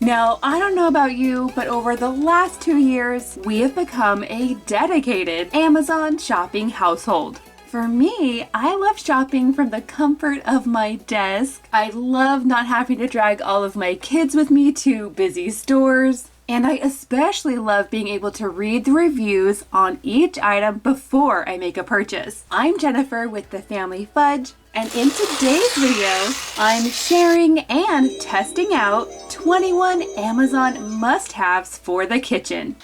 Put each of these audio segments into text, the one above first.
Now, I don't know about you, but over the last 2 years, we have become a dedicated Amazon shopping household. For me, I love shopping from the comfort of my desk. I love not having to drag all of my kids with me to busy stores. And I especially love being able to read the reviews on each item before I make a purchase. I'm Jennifer with the Family Fudge, and in today's video, I'm sharing and testing out 21 Amazon must-haves for the kitchen.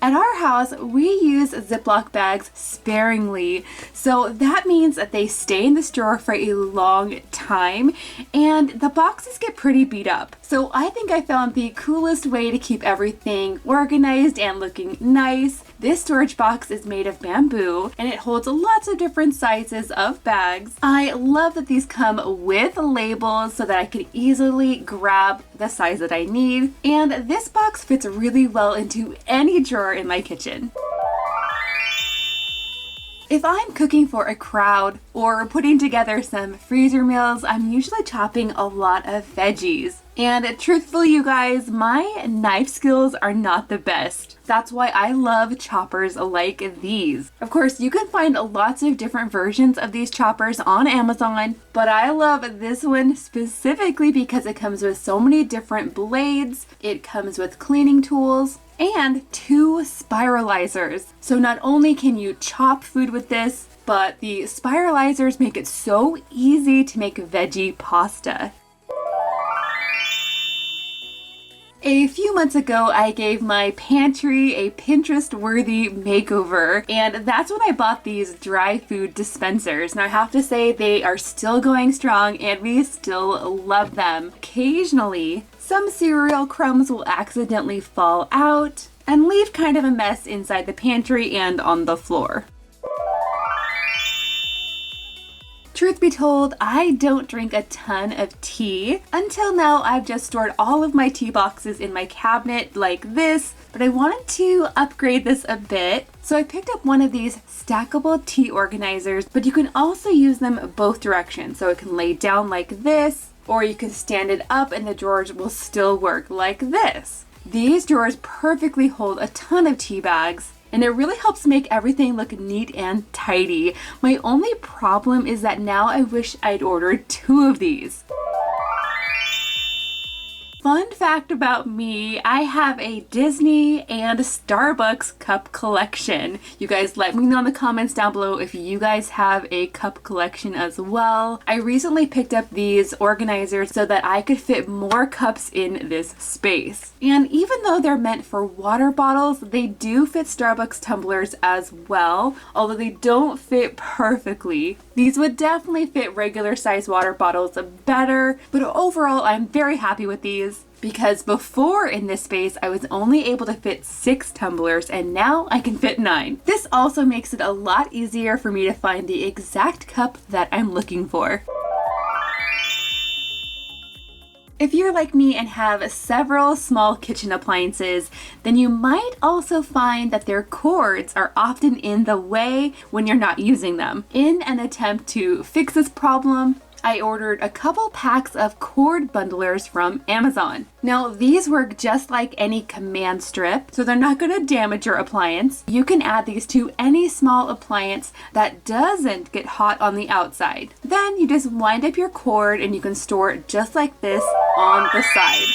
At our house, we use Ziploc bags sparingly, so that means that they stay in the drawer for a long time, and the boxes get pretty beat up. So I think I found the coolest way to keep everything organized and looking nice. This storage box is made of bamboo, and it holds lots of different sizes of bags. I love that these come with labels so that I can easily grab the size that I need, and this box fits really well into any drawer in my kitchen. If I'm cooking for a crowd or putting together some freezer meals, I'm usually chopping a lot of veggies. And truthfully, you guys, my knife skills are not the best. That's why I love choppers like these. Of course, you can find lots of different versions of these choppers on Amazon, but I love this one specifically because it comes with so many different blades, it comes with cleaning tools, and 2 spiralizers. So not only can you chop food with this, but the spiralizers make it so easy to make veggie pasta. A few months ago, I gave my pantry a Pinterest-worthy makeover, and that's when I bought these dry food dispensers. Now I have to say they are still going strong and we still love them. Occasionally, some cereal crumbs will accidentally fall out and leave kind of a mess inside the pantry and on the floor. Truth be told, I don't drink a ton of tea. Until now, I've just stored all of my tea boxes in my cabinet like this, but I wanted to upgrade this a bit. So I picked up one of these stackable tea organizers, but you can also use them both directions. So it can lay down like this, or you can stand it up and the drawers will still work like this. These drawers perfectly hold a ton of tea bags, and it really helps make everything look neat and tidy. My only problem is that now I wish I'd ordered 2 of these. Fun fact about me, I have a Disney and Starbucks cup collection. You guys let me know in the comments down below if you guys have a cup collection as well. I recently picked up these organizers so that I could fit more cups in this space. And even though they're meant for water bottles, they do fit Starbucks tumblers as well, although they don't fit perfectly. These would definitely fit regular size water bottles better, but overall I'm very happy with these. Because before in this space, I was only able to fit 6 tumblers and now I can fit 9. This also makes it a lot easier for me to find the exact cup that I'm looking for. If you're like me and have several small kitchen appliances, then you might also find that their cords are often in the way when you're not using them. In an attempt to fix this problem, I ordered a couple packs of cord bundlers from Amazon. Now these work just like any command strip, so they're not going to damage your appliance. You can add these to any small appliance that doesn't get hot on the outside. Then you just wind up your cord and you can store it just like this on the side.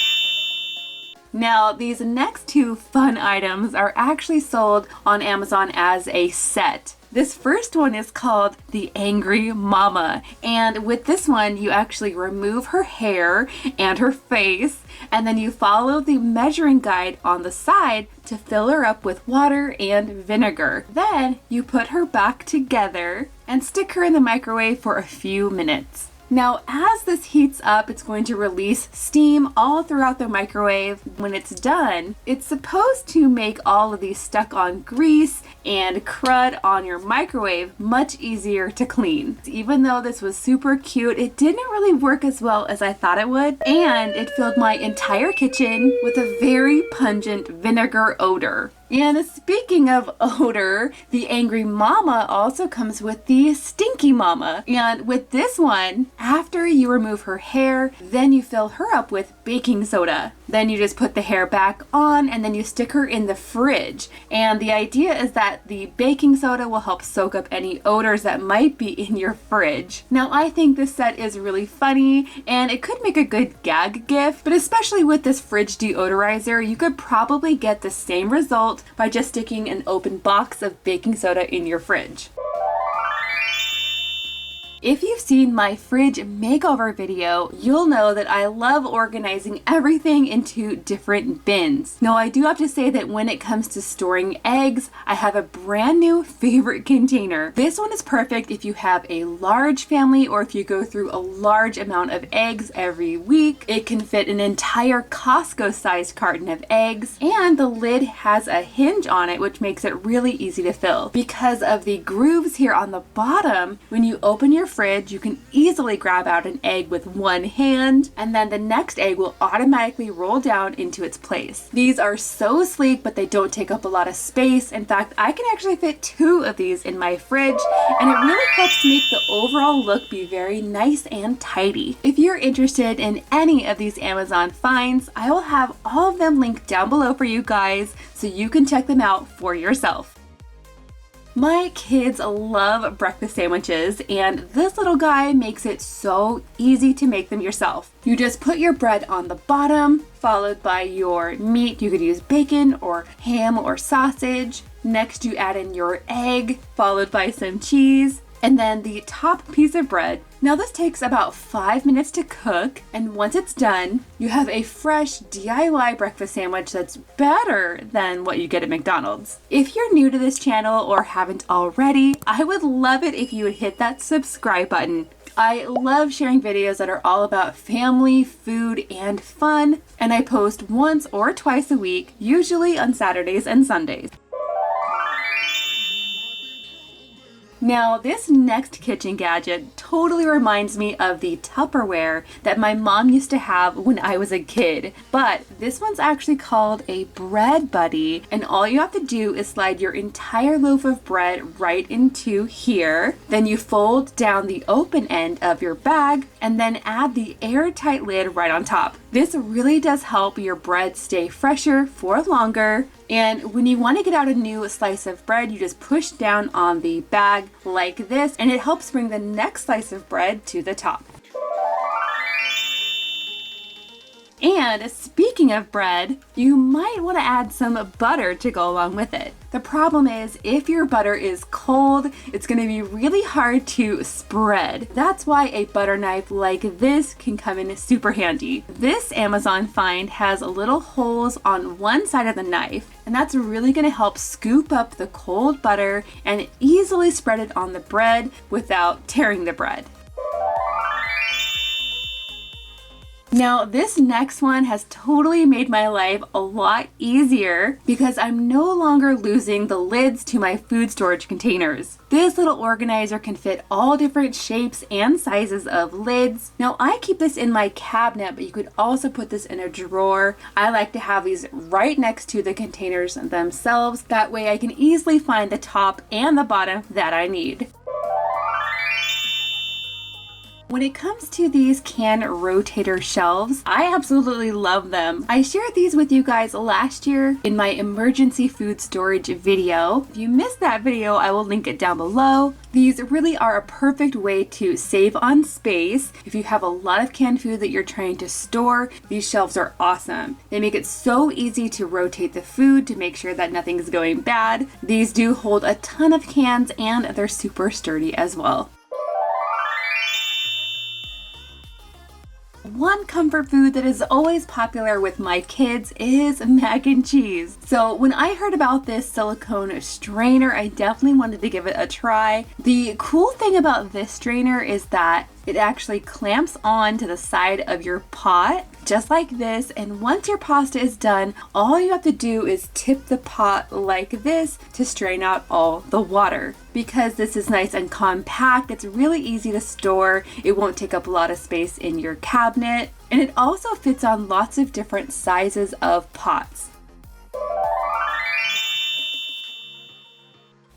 Now, these next 2 fun items are actually sold on Amazon as a set. This first one is called the Angry Mama, and with this one you actually remove her hair and her face, and then you follow the measuring guide on the side to fill her up with water and vinegar. Then you put her back together and stick her in the microwave for a few minutes. Now, as this heats up, it's going to release steam all throughout the microwave. When it's done, it's supposed to make all of these stuck-on grease and crud on your microwave much easier to clean. Even though this was super cute, it didn't really work as well as I thought it would, and it filled my entire kitchen with a very pungent vinegar odor. And speaking of odor, the Angry Mama also comes with the Stinky Mama. And with this one, after you remove her hair, then you fill her up with baking soda. Then you just put the hair back on and then you stick her in the fridge. And the idea is that the baking soda will help soak up any odors that might be in your fridge. Now, I think this set is really funny and it could make a good gag gift, but especially with this fridge deodorizer, you could probably get the same result by just sticking an open box of baking soda in your fridge. If you've seen my fridge makeover video, you'll know that I love organizing everything into different bins. Now, I do have to say that when it comes to storing eggs, I have a brand new favorite container. This one is perfect if you have a large family or if you go through a large amount of eggs every week. It can fit an entire Costco-sized carton of eggs, and the lid has a hinge on it, which makes it really easy to fill. Because of the grooves here on the bottom, when you open your fridge, you can easily grab out an egg with one hand, and then the next egg will automatically roll down into its place. These are so sleek, but they don't take up a lot of space. In fact, I can actually fit 2 of these in my fridge, and it really helps make the overall look be very nice and tidy. If you're interested in any of these Amazon finds, I will have all of them linked down below for you guys so you can check them out for yourself. My kids love breakfast sandwiches, and this little guy makes it so easy to make them yourself. You just put your bread on the bottom, followed by your meat. You could use bacon or ham or sausage. Next, you add in your egg, followed by some cheese, and then the top piece of bread. Now this takes about 5 minutes to cook, and once it's done, you have a fresh DIY breakfast sandwich that's better than what you get at McDonald's. If you're new to this channel or haven't already, I would love it if you would hit that subscribe button. I love sharing videos that are all about family, food, and fun, and I post once or twice a week, usually on Saturdays and Sundays. Now, this next kitchen gadget totally reminds me of the Tupperware that my mom used to have when I was a kid, but this one's actually called a bread buddy, and all you have to do is slide your entire loaf of bread right into here. Then you fold down the open end of your bag and then add the airtight lid right on top. This really does help your bread stay fresher for longer. And when you want to get out a new slice of bread, you just push down on the bag like this, and it helps bring the next slice of bread to the top. And speaking of bread, you might want to add some butter to go along with it. The problem is, if your butter is cold, it's going to be really hard to spread. That's why a butter knife like this can come in super handy. This Amazon find has little holes on one side of the knife, and that's really going to help scoop up the cold butter and easily spread it on the bread without tearing the bread. Now, this next one has totally made my life a lot easier because I'm no longer losing the lids to my food storage containers. This little organizer can fit all different shapes and sizes of lids. Now, I keep this in my cabinet, but you could also put this in a drawer. I like to have these right next to the containers themselves. That way I can easily find the top and the bottom that I need. When it comes to these can rotator shelves, I absolutely love them. I shared these with you guys last year in my emergency food storage video. If you missed that video, I will link it down below. These really are a perfect way to save on space. If you have a lot of canned food that you're trying to store, these shelves are awesome. They make it so easy to rotate the food to make sure that nothing's going bad. These do hold a ton of cans and they're super sturdy as well. One comfort food that is always popular with my kids is mac and cheese. So when I heard about this silicone strainer, I definitely wanted to give it a try. The cool thing about this strainer is that it actually clamps on to the side of your pot, just like this, and once your pasta is done, all you have to do is tip the pot like this to strain out all the water. Because this is nice and compact, it's really easy to store, it won't take up a lot of space in your cabinet, and it also fits on lots of different sizes of pots.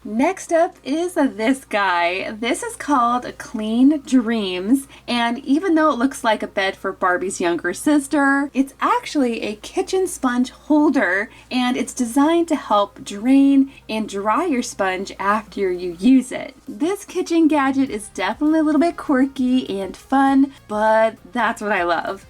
Next up is this guy. This is called Clean Dreams, and even though it looks like a bed for Barbie's younger sister, it's actually a kitchen sponge holder, and it's designed to help drain and dry your sponge after you use it. This kitchen gadget is definitely a little bit quirky and fun, but that's what I love.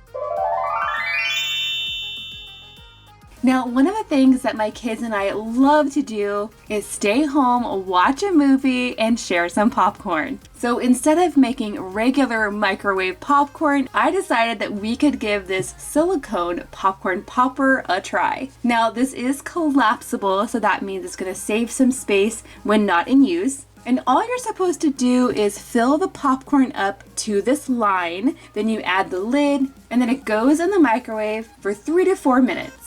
Now, one of the things that my kids and I love to do is stay home, watch a movie, and share some popcorn. So instead of making regular microwave popcorn, I decided that we could give this silicone popcorn popper a try. Now, this is collapsible, so that means it's going to save some space when not in use. And all you're supposed to do is fill the popcorn up to this line, then you add the lid, and then it goes in the microwave for 3 to 4 minutes.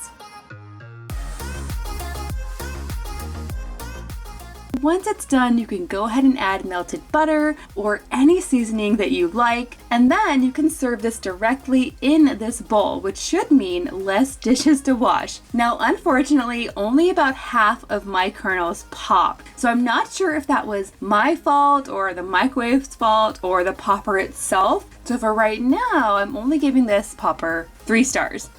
Once it's done, you can go ahead and add melted butter or any seasoning that you like, and then you can serve this directly in this bowl, which should mean less dishes to wash. Now, unfortunately, only about half of my kernels popped, so I'm not sure if that was my fault or the microwave's fault or the popper itself. So for right now, I'm only giving this popper 3 stars.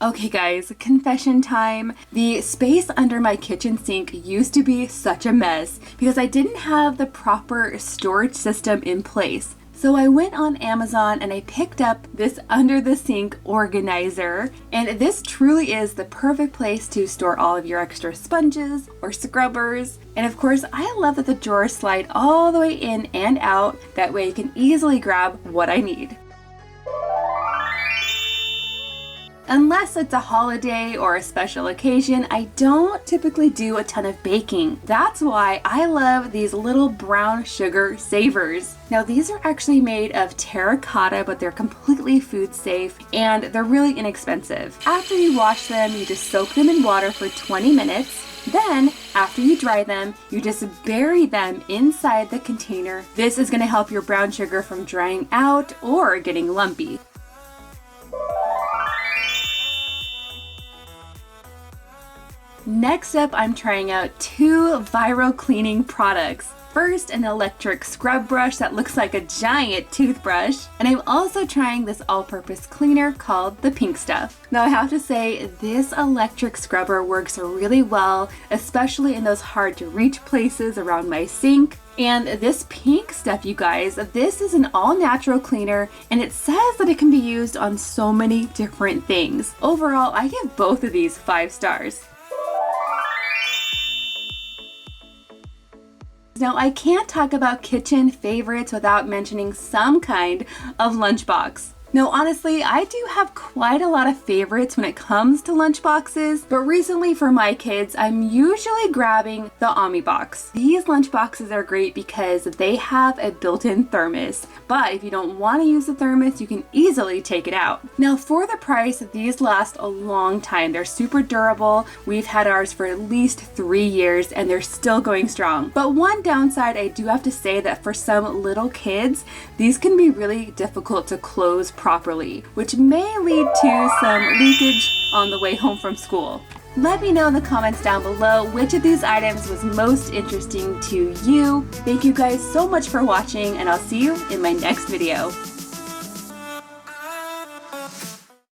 Okay guys, confession time. The space under my kitchen sink used to be such a mess because I didn't have the proper storage system in place. So I went on Amazon and I picked up this under the sink organizer, and this truly is the perfect place to store all of your extra sponges or scrubbers. And of course, I love that the drawers slide all the way in and out. That way you can easily grab what I need. Unless it's a holiday or a special occasion, I don't typically do a ton of baking. That's why I love these little brown sugar savers. Now these are actually made of terracotta, but they're completely food safe and they're really inexpensive. After you wash them, you just soak them in water for 20 minutes. Then, after you dry them, you just bury them inside the container. This is going to help your brown sugar from drying out or getting lumpy. Next up, I'm trying out 2 viral cleaning products. First, an electric scrub brush that looks like a giant toothbrush. And I'm also trying this all-purpose cleaner called the Pink Stuff. Now I have to say, this electric scrubber works really well, especially in those hard to reach places around my sink. And this Pink Stuff, you guys, this is an all-natural cleaner, and it says that it can be used on so many different things. Overall, I give both of these 5 stars. Now, I can't talk about kitchen favorites without mentioning some kind of lunchbox. Now, honestly, I do have quite a lot of favorites when it comes to lunchboxes, but recently for my kids, I'm usually grabbing the Omnibox. These lunchboxes are great because they have a built-in thermos, but if you don't want to use the thermos, you can easily take it out. Now, for the price, these last a long time. They're super durable. We've had ours for at least 3 years and they're still going strong. But one downside, I do have to say that for some little kids, these can be really difficult to close properly, which may lead to some leakage on the way home from school. Let me know in the comments down below which of these items was most interesting to you. Thank you guys so much for watching, and I'll see you in my next video.